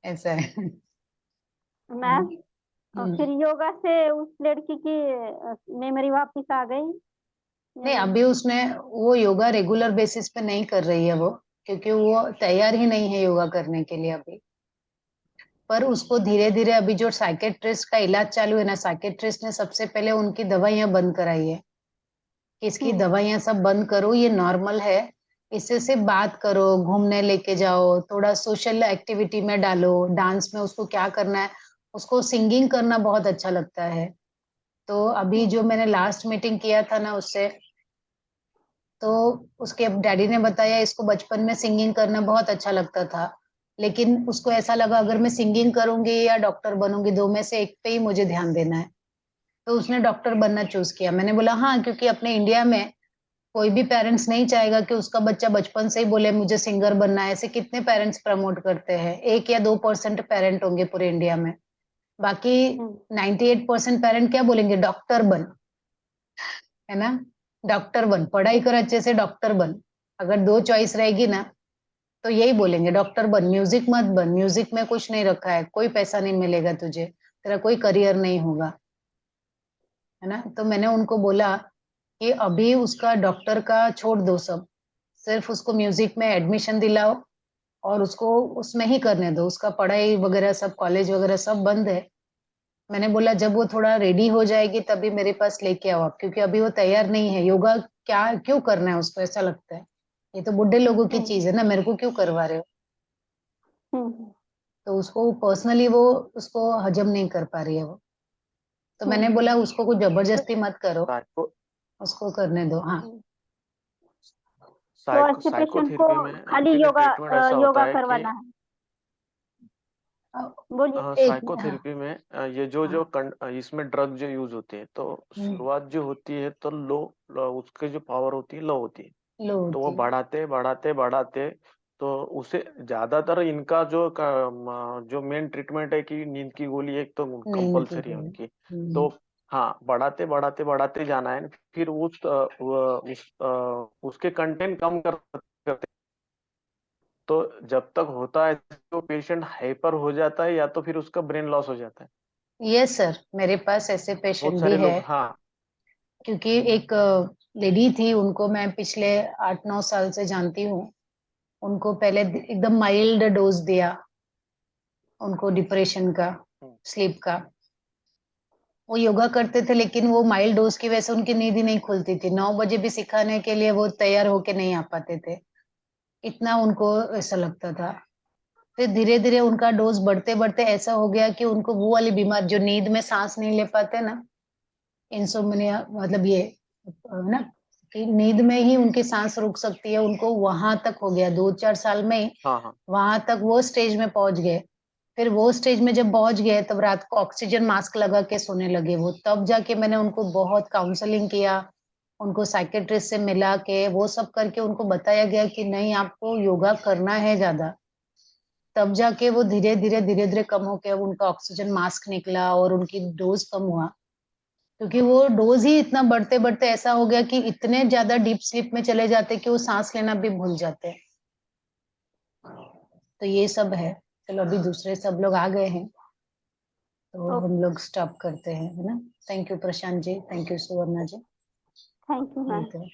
ऐसा है। मैम, और हम्म। फिर योगा से उस लड़की की मेमोरी वापस आ गई? नहीं, नहीं। अभी उसने वो योगा रेगुलर बेसिस पे नहीं कर रही है वो, क्योंकि वो तैयार ही नहीं है योगा करने के लिए अभी। पर उसको धीरे धीरे, अभी जो साइकेट्रिस्ट का इलाज चालू है ना, साइकेट्रिस्ट ने सबसे पहले उनकी दवाइयां बंद कराई है कि इसकी हम्म। दवाइयां सब बंद करो, ये नॉर्मल है। इससे सिर्फ बात करो, घूमने लेके जाओ, थोड़ा सोशल एक्टिविटी में डालो, डांस में उसको क्या करना है, उसको सिंगिंग करना बहुत अच्छा लगता है। तो अभी जो मैंने लास्ट मीटिंग किया था ना उससे, तो उसके डैडी ने बताया इसको बचपन में सिंगिंग करना बहुत अच्छा लगता था, लेकिन उसको ऐसा लगा अगर मैं सिंगिंग करूंगी या डॉक्टर बनूंगी, दो में से एक पे ही मुझे ध्यान देना है। तो उसने डॉक्टर बनना चूज किया। मैंने बोला हाँ, क्योंकि अपने इंडिया में कोई भी पेरेंट्स नहीं चाहेगा कि उसका बच्चा बचपन से ही बोले मुझे सिंगर बनना है। ऐसे कितने पेरेंट्स प्रमोट करते हैं, 1 या 2% पेरेंट होंगे पूरे इंडिया में। बाकी हम्म। 98% पेरेंट क्या बोलेंगे, डॉक्टर बन, है ना, डॉक्टर बन, पढ़ाई कर अच्छे से, डॉक्टर बन। अगर दो चॉइस रहेगी ना तो यही बोलेंगे, डॉक्टर बन, म्यूजिक मत बन, म्यूजिक में कुछ नहीं रखा है, कोई पैसा नहीं मिलेगा तुझे, तेरा कोई करियर नहीं होगा, है ना। तो मैंने उनको बोला कि अभी उसका डॉक्टर का छोड़ दो सब, सिर्फ उसको म्यूजिक में एडमिशन दिलाओ और उसको उसमें ही करने दो, उसका पढ़ाई वगैरह सब, कॉलेज वगैरह सब बंद है। मैंने बोला जब वो थोड़ा रेडी हो जाएगी तभी मेरे पास लेके आओ आप, क्योंकि अभी वो तैयार नहीं है। योगा क्या क्यों करना है उसको, ऐसा लगता है ये तो बुढ़े लोगों की हम्म। चीज है ना, मेरे को क्यों करवा रहे हो। हम्म। तो उसको पर्सनली वो, उसको हजम नहीं कर पा रही है वो। तो मैंने हम्म। बोला उसको कुछ तो जबरदस्ती मत करो, साइको उसको करने दो। हाँ, हम्म, तो साइको ऐसे पेशेंट को साइकोथेरेपी में खाली एक्चुअली योगा ट्रीटमेंट ऐसा होता योगा है कि करवाना है? बोलिए। एक, साइकोथेरेपी में ये जो हाँ, इसमें ड्रग जो यूज होते हैं तो हम्म, शुरुआत जो होती है तो उसके जो पावर होती है लो होती है। लो तो वो होती है। बढ़ाते बढ़ाते बढ़ाते तो उसे ज्यादातर इनका जो मेन ट्रीटमेंट है कि नींद की गोली एक तो नींद की कंपलसरी है गोली। उनकी। तो हाँ, बढ़ाते बढ़ाते बढ़ाते जाना है, फिर उसके कंटेंट कम करते। तो जब तक होता है तो पेशेंट हाइपर हो जाता है या तो फिर उसका ब्रेन लॉस हो जाता है। यस सर, मेरे पास ऐसे बहुत पेशेंट भी सारे है। लोग, हाँ। क्योंकि एक लेडी थी, उनको मैं पिछले 8-9 साल से जानती हूँ। उनको पहले एकदम माइल्ड डोज दिया उनको, डिप्रेशन का, हम्म। स्लीप का। वो योगा करते थे लेकिन वो माइल्ड डोज की वजह से उनकी नींद ही नहीं खुलती थी, 9 बजे भी सिखाने के लिए वो तैयार होके नहीं आ पाते थे, इतना उनको ऐसा लगता था। फिर धीरे धीरे उनका डोज बढ़ते बढ़ते ऐसा हो गया कि उनको वो वाली बीमारी, जो नींद में सांस नहीं ले पाते ना, इंसोम्निया, मतलब ये, है ना, कि नींद में ही उनकी सांस रुक सकती है, उनको वहां तक हो गया 2-4 साल में ही। हाँ हाँ। वहां तक वो स्टेज में पहुंच गए। फिर वो स्टेज में जब पहुंच गए तब रात को ऑक्सीजन मास्क लगा के सोने लगे वो, तब जाके मैंने उनको बहुत काउंसलिंग किया, उनको साइकेट्रिस्ट से मिला के वो सब करके उनको बताया गया कि नहीं आपको योगा करना है ज्यादा। तब जाके वो धीरे धीरे कम होके अब उनका ऑक्सीजन मास्क निकला और उनकी डोज कम हुआ। क्योंकि वो डोज ही इतना बढ़ते बढ़ते ऐसा हो गया कि इतने ज्यादा डीप स्लीप में चले जाते कि वो सांस लेना भी भूल जाते हैं। तो ये सब है। चलो अभी दूसरे सब लोग आ गए हैं तो हम लोग स्टॉप करते हैं, है ना। Thank you Prashant ji, thank you Suvarna ji, thank you ma'am. मिलते हैं।